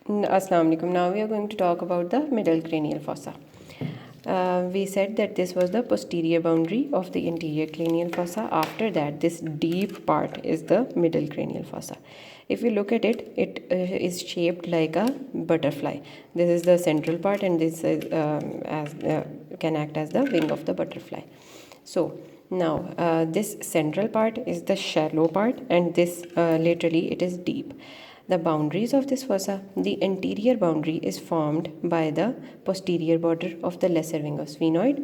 Assalamu alaikum. Now we are going to talk about the middle cranial fossa. We said that this was the posterior boundary of the anterior cranial fossa. After that, this deep part is the middle cranial fossa. If you look at it, it is shaped like a butterfly. This is the central part, and this is, can act as the wing of the butterfly. So now this central part is the shallow part, and this laterally it is deep. The boundaries of this fossa, the anterior boundary is formed by the posterior border of the lesser wing of sphenoid.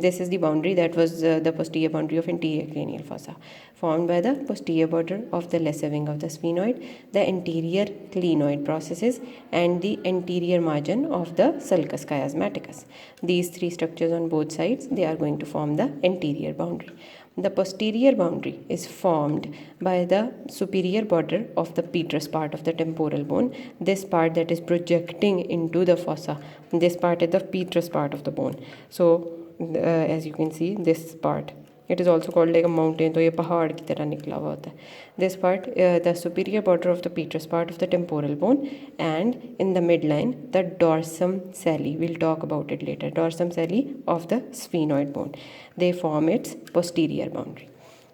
This is the boundary that was the posterior boundary of anterior cranial fossa, formed by the posterior border of the lesser wing of the sphenoid, the anterior clinoid processes, and the anterior margin of the sulcus chiasmaticus. These three structures on both sides, they are going to form the anterior boundary. The posterior boundary is formed by the superior border of the petrous part of the temporal bone. This part that is projecting into the fossa, this part is the petrous part of the bone. So as you can see, this part, it is also called like a mountain, तो ये पहाड़ की तरह निकला हुआ होता है. This part, the superior border of the petrous part of the temporal bone, and in the midline, the dorsum celli. We'll talk about it later. Dorsum celli of the sphenoid bone. They form its posterior boundary.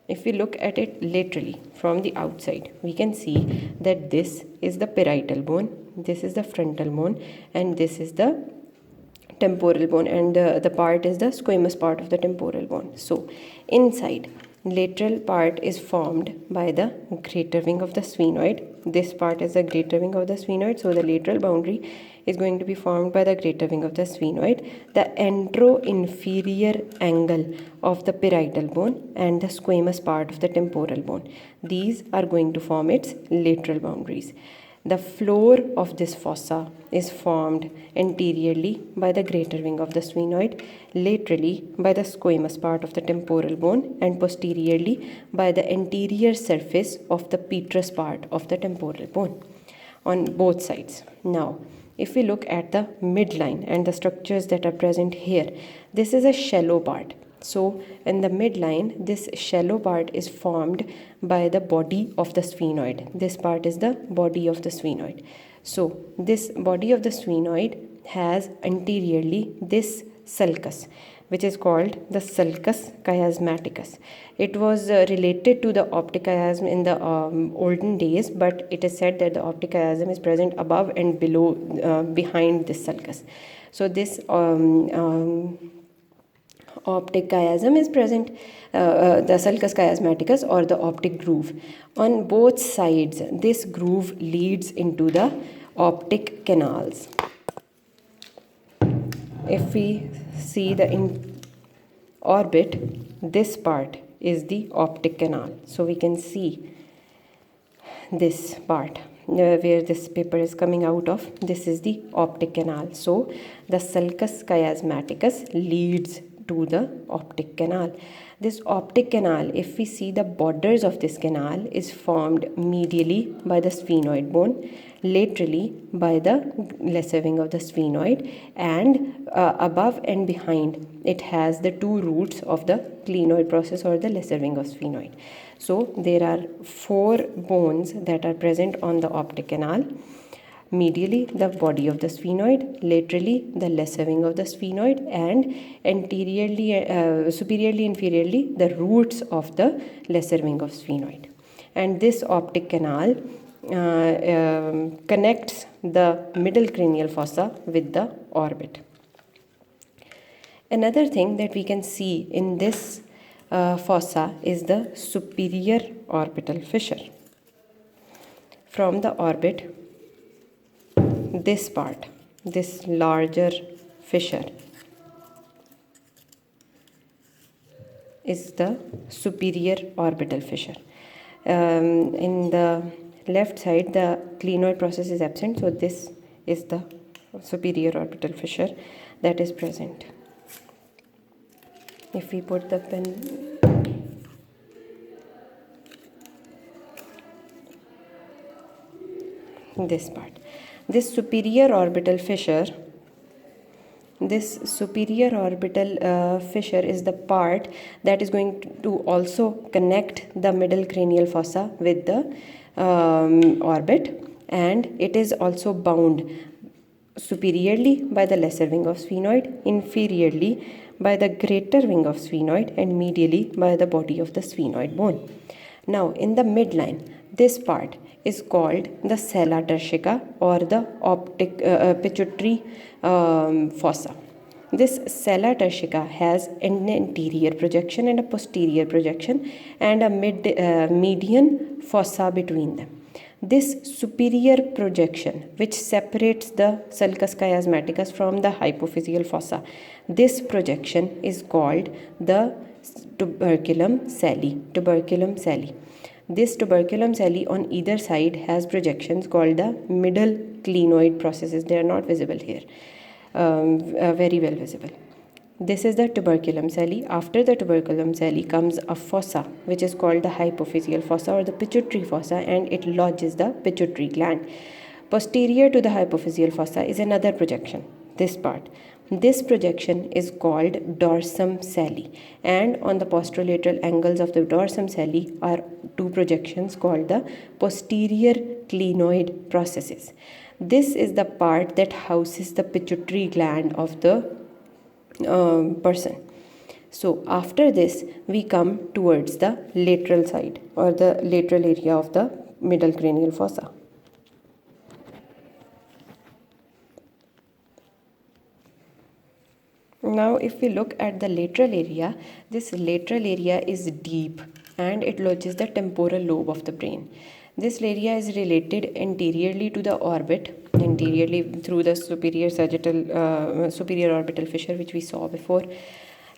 If we look at it laterally from the outside, we can see that this is the parietal bone, this is the frontal bone, and this is the temporal bone, and the part is the squamous part of the temporal bone. So inside, lateral part is formed by the greater wing of the sphenoid. This part is the greater wing of the sphenoid, so the lateral boundary is going to be formed by the greater wing of the sphenoid, the antero-inferior angle of the parietal bone, and the squamous part of the temporal bone. These are going to form its lateral boundaries. The floor of this fossa is formed anteriorly by the greater wing of the sphenoid, laterally by the squamous part of the temporal bone, and posteriorly by the anterior surface of the petrous part of the temporal bone on both sides. Now, if we look at the midline and the structures that are present here, this is a shallow part. So in the midline, this shallow part is formed by the body of the sphenoid. This part is the body of the sphenoid. So this body of the sphenoid has anteriorly this sulcus, which is called the sulcus chiasmaticus. It was related to the optic chiasm in the olden days, but it is said that the optic chiasm is present above and below, behind this sulcus. So this optic chiasm is present, the sulcus chiasmaticus or the optic groove. On both sides, this groove leads into the optic canals. If we see the orbit, this part is the optic canal. So we can see this part where this paper is coming out of. This is the optic canal. So the sulcus chiasmaticus leads to the optic canal. This optic canal, if we see the borders of this canal, is formed medially by the sphenoid bone, laterally by the lesser wing of the sphenoid, and above and behind it has the two roots of the clinoid process or the lesser wing of sphenoid. So there are four bones that are present on the optic canal. Medially, the body of the sphenoid, laterally, the lesser wing of the sphenoid, and anteriorly, superiorly, inferiorly, the roots of the lesser wing of sphenoid. And this optic canal connects the middle cranial fossa with the orbit. Another thing that we can see in this fossa is the superior orbital fissure. From the orbit, this part, this larger fissure, is the superior orbital fissure. In the left side, the clinoid process is absent, so this is the superior orbital fissure that is present. If we put the pen, this part, this superior orbital fissure This superior orbital fissure is the part that is going to also connect the middle cranial fossa with the orbit, and it is also bound superiorly by the lesser wing of sphenoid, inferiorly by the greater wing of sphenoid, and medially by the body of the sphenoid bone. Now in the midline, this part is called the Sella turcica or the pituitary fossa. This Sella turcica has an anterior projection and a posterior projection and a median fossa between them. This superior projection, which separates the sulcus chiasmaticus from the hypophyseal fossa, this projection is called the tuberculum celli. This tuberculum celli on either side has projections called the middle clinoid processes. They are not visible here, very well visible. This is the tuberculum celli. After the tuberculum celli comes a fossa, which is called the hypophyseal fossa or the pituitary fossa, and it lodges the pituitary gland. Posterior to the hypophyseal fossa is another projection, this part. This projection is called dorsum celli, and on the posterolateral angles of the dorsum celli are two projections called the posterior clinoid processes. This is the part that houses the pituitary gland of the person. So after this we come towards the lateral side or the lateral area of the middle cranial fossa. Now if we look at the lateral area, this lateral area is deep and it lodges the temporal lobe of the brain. This area is related anteriorly to the orbit, anteriorly through the superior orbital fissure, which we saw before.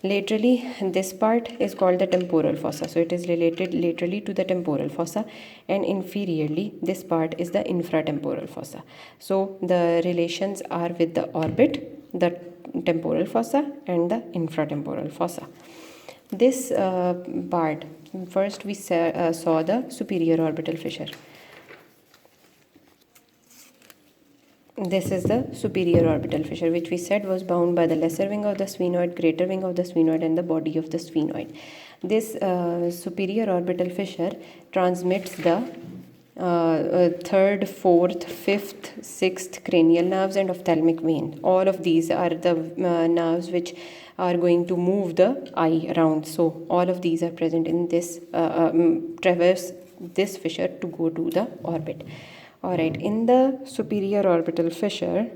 Laterally, this part is called the temporal fossa, so it is related laterally to the temporal fossa, and inferiorly this part is the infratemporal fossa. So the relations are with the orbit, the temporal fossa and the infratemporal fossa. This part, first we saw the superior orbital fissure. This is the superior orbital fissure, which we said was bound by the lesser wing of the sphenoid, greater wing of the sphenoid, and the body of the sphenoid. This superior orbital fissure transmits the third, fourth, fifth, sixth cranial nerves and ophthalmic vein. All of these are the nerves which are going to move the eye around. So all of these are present in this traverse this fissure to go to the orbit. Alright, in the superior orbital fissure,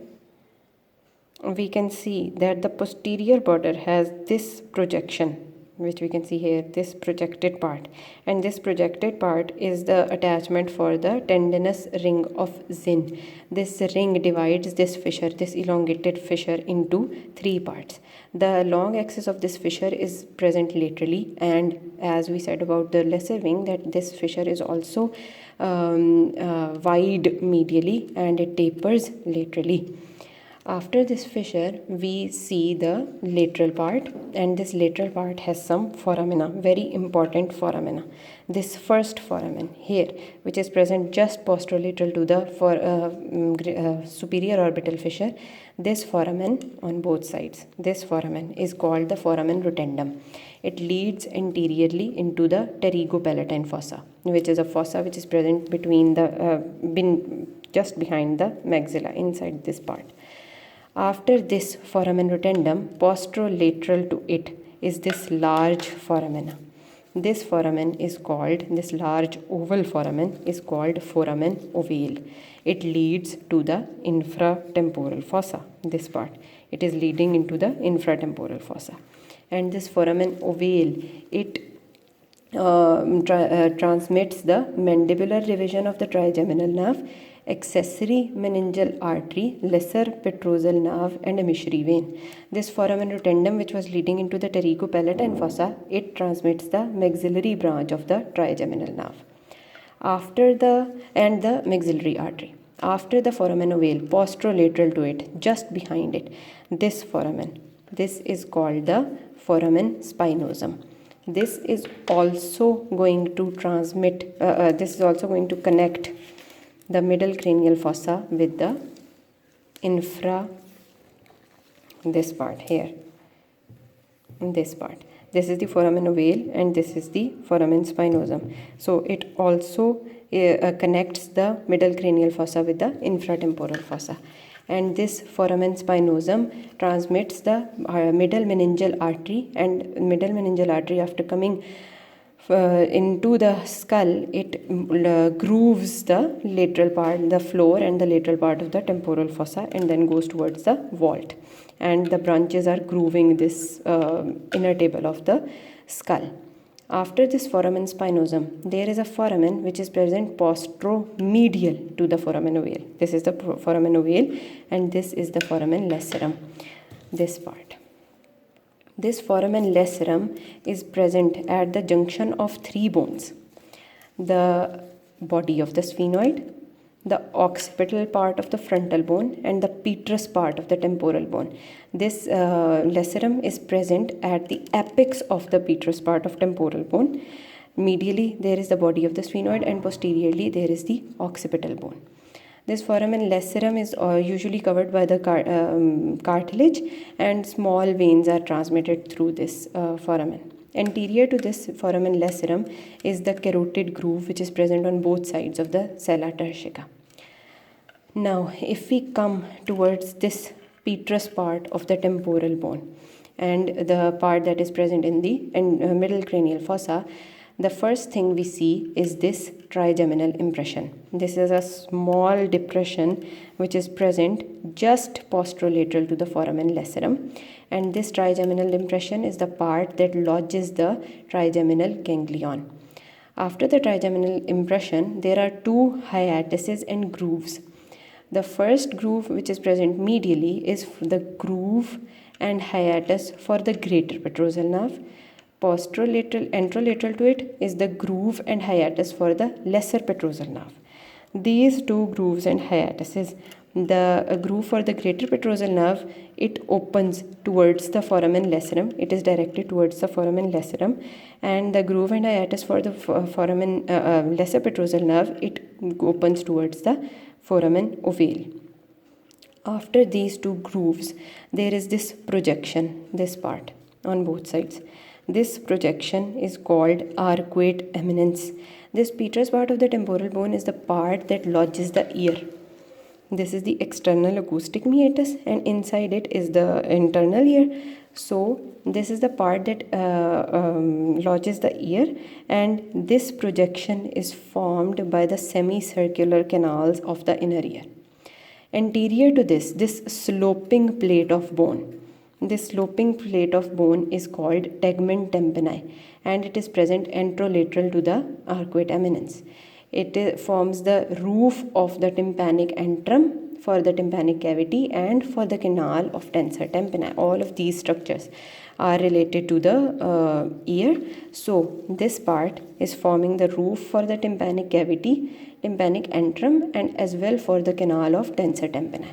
we can see that the posterior border has this projection, which we can see here, this projected part, and this projected part is the attachment for the tendinous ring of Zinn. This ring divides this fissure, this elongated fissure, into three parts. The long axis of this fissure is present laterally, and as we said about the lesser wing, that this fissure is also wide medially and it tapers laterally. After this fissure, we see the lateral part, and this lateral part has some foramina, very important foramina. This first foramen here, which is present just posterolateral to the superior orbital fissure, this foramen on both sides, this foramen is called the foramen rotundum. It leads anteriorly into the pterygopalatine fossa, which is a fossa which is present between the just behind the maxilla, inside this part. After this foramen rotundum, posterolateral to it is this large foramina. This foramen is called, this large oval foramen is called foramen ovale. It leads to the infratemporal fossa, this part. It is leading into the infratemporal fossa. And this foramen ovale, it transmits the mandibular division of the trigeminal nerve, accessory meningeal artery, lesser petrosal nerve, and emissary vein. This foramen rotundum, which was leading into the pterygopalatine fossa, it transmits the maxillary branch of the trigeminal nerve. And the maxillary artery. After the foramen ovale, posterolateral to it, just behind it, this foramen, this is called the foramen spinosum. This is also going to transmit, this is also going to connect the middle cranial fossa with the this part here, this part. This is the foramen ovale and this is the foramen spinosum. So it also connects the middle cranial fossa with the infratemporal fossa. And this foramen spinosum transmits the middle meningeal artery, and middle meningeal artery, after coming into the skull, it grooves the lateral part, the floor and the lateral part of the temporal fossa, and then goes towards the vault. And the branches are grooving this inner table of the skull. After this foramen spinosum, there is a foramen which is present posteromedial to the foramen ovale. This is the foramen ovale, and this is the foramen lacerum, this part. This foramen lacerum is present at the junction of three bones: the body of the sphenoid, the occipital part of the frontal bone, and the petrous part of the temporal bone. This lacerum is present at the apex of the petrous part of temporal bone. Medially there is the body of the sphenoid, and posteriorly there is the occipital bone. This foramen lacerum is usually covered by the cartilage, and small veins are transmitted through this foramen. Anterior to this foramen lacerum is the carotid groove, which is present on both sides of the Sella turcica. Now, if we come towards this petrous part of the temporal bone and the part that is present in the middle cranial fossa, the first thing we see is this trigeminal impression. This is a small depression which is present just posterolateral to the foramen lacerum, and this trigeminal impression is the part that lodges the trigeminal ganglion. After the trigeminal impression, there are two hiatuses and grooves. The first groove, which is present medially, is the groove and hiatus for the greater petrosal nerve. Posterolateral, anterolateral to it is the groove and hiatus for the lesser petrosal nerve. These two grooves and hiatuses, the groove for the greater petrosal nerve, it opens towards the foramen lacerum. It is directed towards the foramen lacerum, and the groove and hiatus for the foramen lesser petrosal nerve, it opens towards the foramen ovale. After these two grooves, there is this projection, this part on both sides. This projection is called arcuate eminence. This petrous part of the temporal bone is the part that lodges the ear. This is the external acoustic meatus, and inside it is the internal ear. So this is the part that lodges the ear, and this projection is formed by the semicircular canals of the inner ear. Anterior to this sloping plate of bone. This sloping plate of bone is called tegmen tympani, and it is present anterolateral to the arcuate eminence. It forms the roof of the tympanic antrum for the tympanic cavity and for the canal of tensor tympani. All of these structures are related to the ear. So this part is forming the roof for the tympanic cavity, tympanic antrum, and as well for the canal of tensor tympani.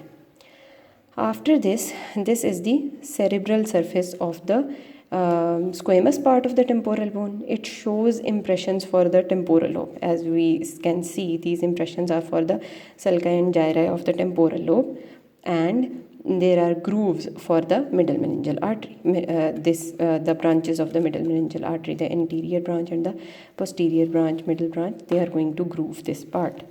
After this is the cerebral surface of the squamous part of the temporal bone. It shows impressions for the temporal lobe. As we can see, these impressions are for the sulci and gyri of the temporal lobe, and there are grooves for the middle meningeal artery. The branches of the middle meningeal artery, the anterior branch and the posterior branch, middle branch, they are going to groove this part.